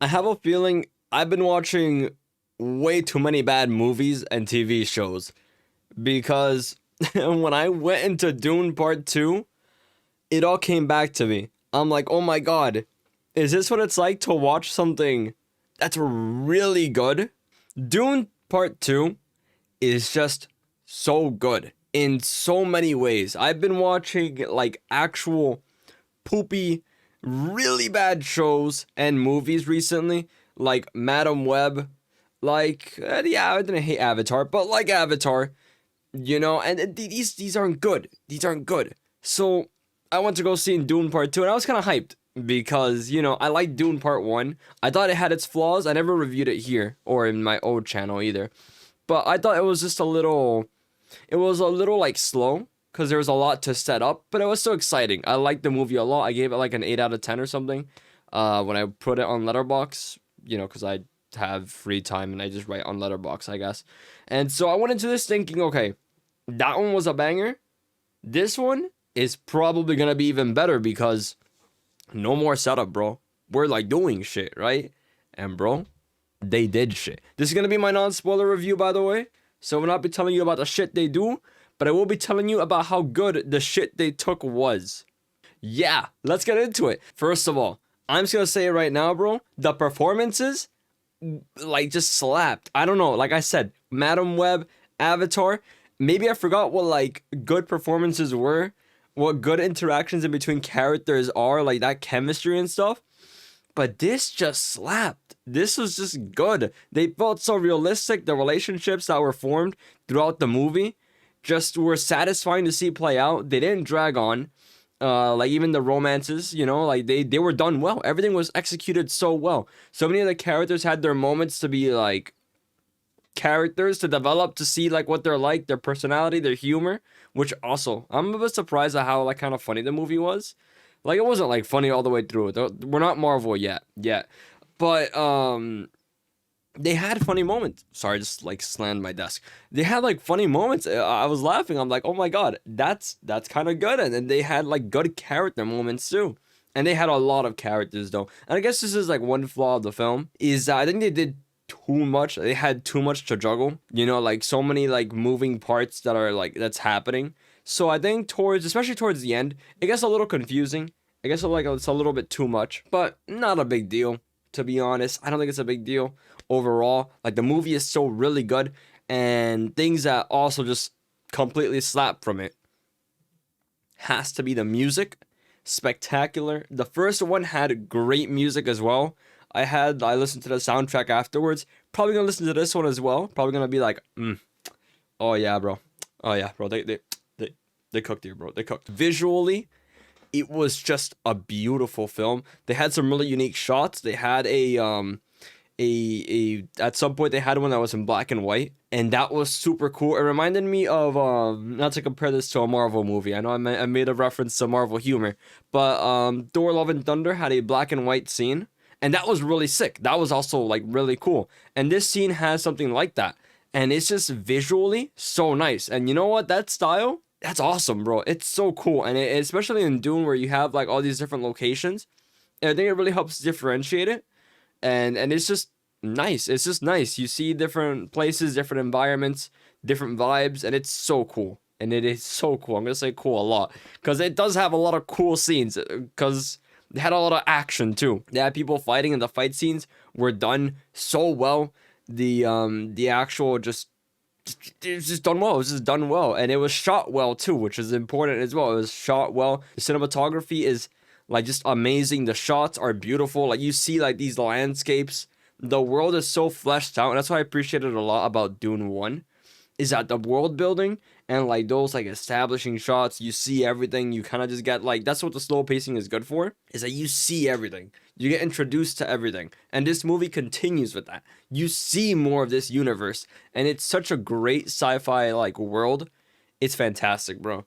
I have a feeling I've been watching way too many bad movies and TV shows because when I went into Dune Part 2, it all came back to me. I'm like, oh my god, is this what it's like to watch something that's really good? Dune Part 2 is just so good in so many ways. I've been watching like actual poopy, really bad shows and movies recently, like Madam Web, like yeah, I didn't hate Avatar, but like Avatar, and these aren't good. These aren't good. So I went to go see Dune Part Two, and I was kind of hyped because I like Dune Part One. I thought it had its flaws. I never reviewed it here or in my old channel either, but I thought it was just a little. It was a little like slow because there was a lot to set up, but it was so exciting. I liked the movie a lot. I gave it like an 8 out of 10 or something. When I put it on Letterbox, because I have free time and I just write on Letterbox, I guess. And so I went into this thinking, okay, that one was a banger. This one is probably gonna be even better because no more setup, bro. We're like doing shit, right? And bro, they did shit. This is gonna be my non-spoiler review, by the way. So I will not be telling you about the shit they do, but I will be telling you about how good the shit they took was. Yeah, let's get into it. First of all, I'm just gonna say it right now, bro. The performances, like, just slapped. I don't know. Like I said, Madam Web, Avatar. Maybe I forgot what like good performances were, what good interactions in between characters are, like that chemistry and stuff. But this just slapped. This was just good. They felt so realistic. The relationships that were formed throughout the movie just were satisfying to see play out. They didn't drag on. Like even the romances, like they were done well. Everything was executed so well. So many of the characters had their moments to be like characters to develop to see like what they're like, their personality, their humor, which also I'm a bit surprised at how like kind of funny the movie was. Like it wasn't like funny all the way through. We're not Marvel yet. But they had funny moments. Sorry, I just like slammed my desk. They had like funny moments. I was laughing. I'm like, oh my god, that's kind of good. And then they had like good character moments too. And they had a lot of characters though. And I guess this is like one flaw of the film is I think they did too much. They had too much to juggle. Like so many like moving parts that are like that's happening. So I think especially towards the end, it gets a little confusing. I guess like it's a little bit too much, but not a big deal. To be honest, I don't think it's a big deal overall. Like the movie is so really good, and things that also just completely slap from it has to be the music. Spectacular. The first one had great music as well. I listened to the soundtrack afterwards. Probably gonna listen to this one as well. Probably gonna be like, oh yeah, bro. Oh yeah, bro. They cooked here, bro. They cooked. Visually, it was just a beautiful film. They had some really unique shots. They had a at some point they had one that was in black and white, and that was super cool. It reminded me of not to compare this to a Marvel movie. I know I made a reference to Marvel humor, but Thor: Love and Thunder had a black and white scene, and that was really sick. That was also like really cool. And this scene has something like that, and it's just visually so nice. And you know what? That style, that's awesome, bro. It's so cool, and especially in Dune where you have like all these different locations, I think it really helps differentiate it, and it's just nice. It's just nice. You see different places, different environments, different vibes, and it's so cool. And it is so cool. I'm gonna say cool a lot because it does have a lot of cool scenes. Because they had a lot of action too. They had people fighting, and the fight scenes were done so well. The actual just it was just done well. It was just done well, and it was shot well too, which is important as well. It was shot well. The cinematography is like just amazing. The shots are beautiful. Like you see like these landscapes. The world is so fleshed out, and that's why I appreciated a lot about Dune 1 is that the world building and like those like establishing shots, you see everything. You kind of just get like that's what the slow pacing is good for, is that you see everything. You get introduced to everything. And this movie continues with that. You see more of this universe, and it's such a great sci-fi like world. It's fantastic, bro.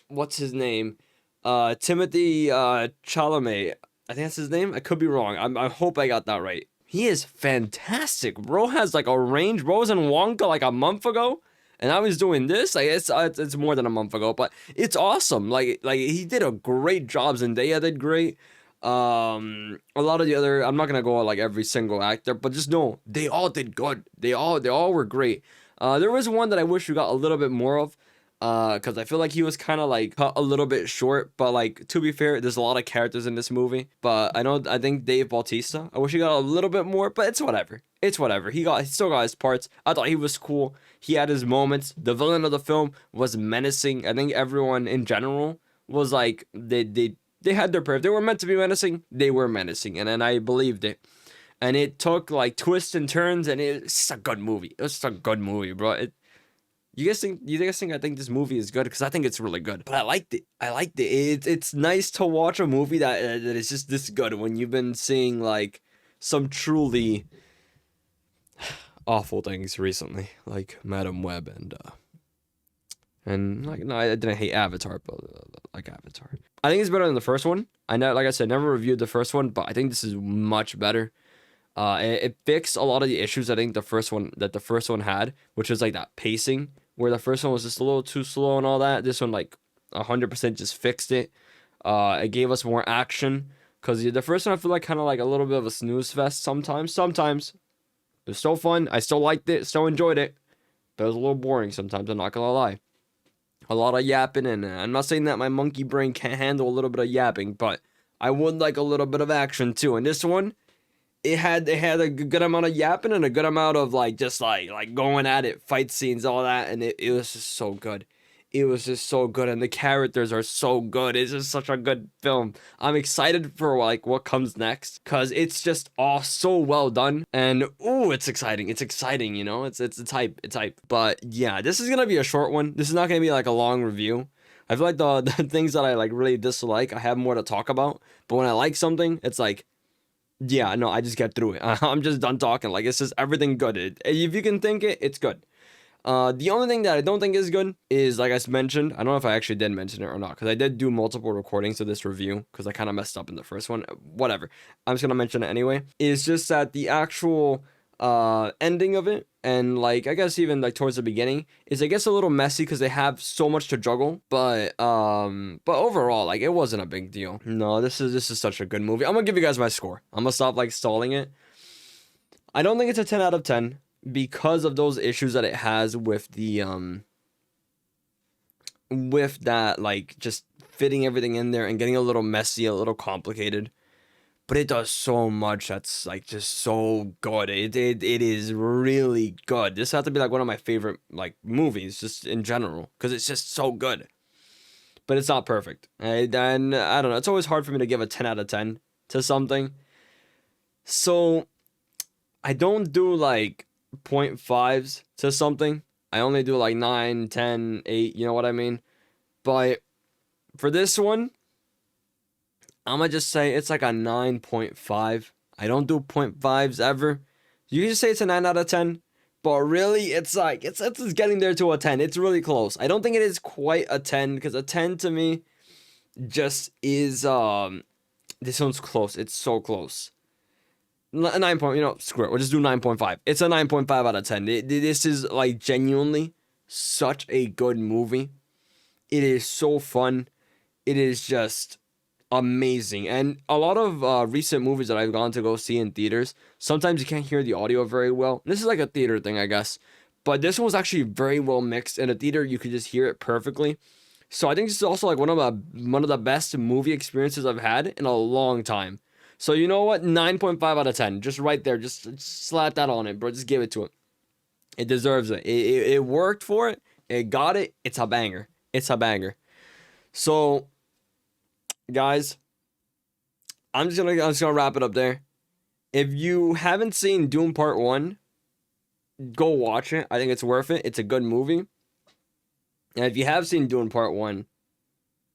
What's his name? Timothy Chalamet. I think that's his name. I could be wrong. I hope I got that right. He is fantastic. Bro has like a range. Bro was in Wonka like a month ago, and now he's doing this. Like it's more than a month ago, but it's awesome. Like he did a great job. Zendaya did great. A lot of the other, I'm not gonna go on like every single actor, but just know they all did good. They all were great. There was one that I wish we got a little bit more of, because I feel like he was kind of like cut a little bit short. But like, to be fair, there's a lot of characters in this movie. But I think Dave Bautista, I wish he got a little bit more, but it's whatever. It's whatever. He still got his parts. I thought he was cool. He had his moments. The villain of the film was menacing. I think everyone in general was like, they had their perf. They were meant to be menacing. They were menacing, and then I believed it. And it took like twists and turns, and it's just a good movie. It was just a good movie, bro. You guys think I think this movie is good? Because I think it's really good. But I liked it. I liked it. It's nice to watch a movie that is just this good when you've been seeing like some truly awful things recently, like Madam Web and like, no, I didn't hate Avatar, but like Avatar. I think it's better than the first one. I know, like I said, never reviewed the first one, but I think this is much better. It fixed a lot of the issues I think the first one had, which was like that pacing, where the first one was just a little too slow and all that. This one like 100% just fixed it. It gave us more action, because the first one I feel like kind of like a little bit of a snooze fest sometimes. Sometimes it was still fun. I still liked it, still enjoyed it, but it was a little boring sometimes. I'm not gonna lie. A lot of yapping, and I'm not saying that my monkey brain can't handle a little bit of yapping, but I would like a little bit of action too. And this one, it had a good amount of yapping and a good amount of like just like going at it, fight scenes, all that, and it was just so good. It was just so good, and the characters are so good. It's just such a good film. I'm excited for like what comes next, cause it's just all so well done, and ooh, it's exciting. It's exciting, you know. It's hype. It's hype. But yeah, this is gonna be a short one. This is not gonna be like a long review. I feel like the things that I like really dislike, I have more to talk about. But when I like something, it's like, yeah, no, I just get through it. I'm just done talking. Like, it's just everything good. If you can think it, it's good. The only thing that I don't think is good is, like I mentioned, I don't know if I actually did mention it or not, because I did do multiple recordings of this review, because I kind of messed up in the first one. Whatever. I'm just going to mention it anyway. Is just that the actual ending of it, and like I guess even like towards the beginning, is, I guess, a little messy because they have so much to juggle. But overall, like, it wasn't a big deal. No, this is such a good movie. I'm gonna give you guys my score. I'm gonna stop like stalling it. I don't think it's a 10 out of 10, because of those issues that it has with the with that, like, just fitting everything in there and getting a little messy, a little complicated. But it does so much that's like just so good. It is really good. This has to be like one of my favorite like movies just in general, because it's just so good. But it's not perfect. And I don't know. It's always hard for me to give a 10 out of 10 to something. So I don't do like point fives to something. I only do like 9, 10, 8, you know what I mean? But for this one, I'm gonna just say it's like a 9.5. I don't do point fives ever. You can just say it's a 9 out of 10, but really it's like it's getting there to a 10. It's really close. I don't think it is quite a 10, because a 10 to me just is this one's close. It's so close. 9 point, screw it. We'll just do 9.5. It's a 9.5 out of 10. This is like genuinely such a good movie. It is so fun. It is just amazing. And a lot of recent movies that I've gone to go see in theaters, sometimes you can't hear the audio very well. This is like a theater thing, I guess. But this one was actually very well mixed. In a theater, you could just hear it perfectly. So I think this is also like one of the best movie experiences I've had in a long time. So you know what? 9.5 out of 10. Just right there. Just slap that on it, bro. Just give it to it. It deserves it. It worked for it. It got it. It's a banger. It's a banger. So, guys, I'm just gonna wrap it up there. If you haven't seen Dune Part 1, go watch it. I think it's worth it. It's a good movie. And if you have seen Dune Part 1,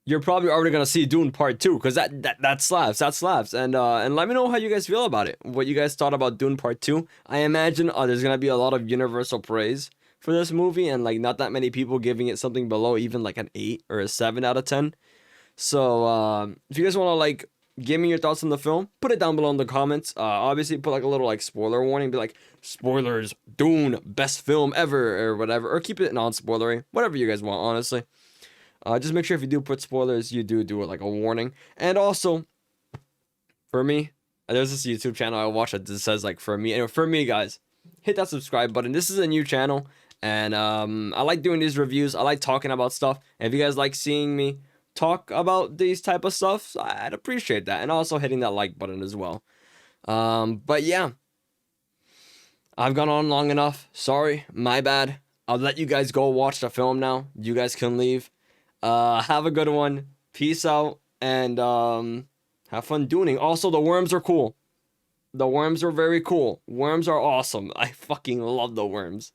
you're probably already gonna see Dune Part 2, because that slaps. That slaps. And let me know how you guys feel about it. What you guys thought about Dune Part 2. I imagine there's gonna be a lot of universal praise for this movie, and like not that many people giving it something below even like an 8 or a 7 out of 10. So if you guys want to like give me your thoughts on the film, put it down below in the comments. Obviously put like a little like spoiler warning, be like, spoilers, Dune, best film ever, or whatever, or keep it non-spoilery, whatever you guys want, honestly. Just make sure if you do put spoilers, you do it like a warning. And also, For me, there's this YouTube channel I watch that just says like for me. Anyway, for me, guys, hit that subscribe button. This is a new channel, and I like doing these reviews. I like talking about stuff. And if you guys like seeing me talk about these type of stuff, I'd appreciate that. And also hitting that like button as well. But yeah, I've gone on long enough. Sorry, my bad. I'll let you guys go watch the film now. You guys can leave. Have a good one. Peace out, and have fun duning. Also, the worms are cool. The worms are very cool. Worms are awesome. I fucking love the worms.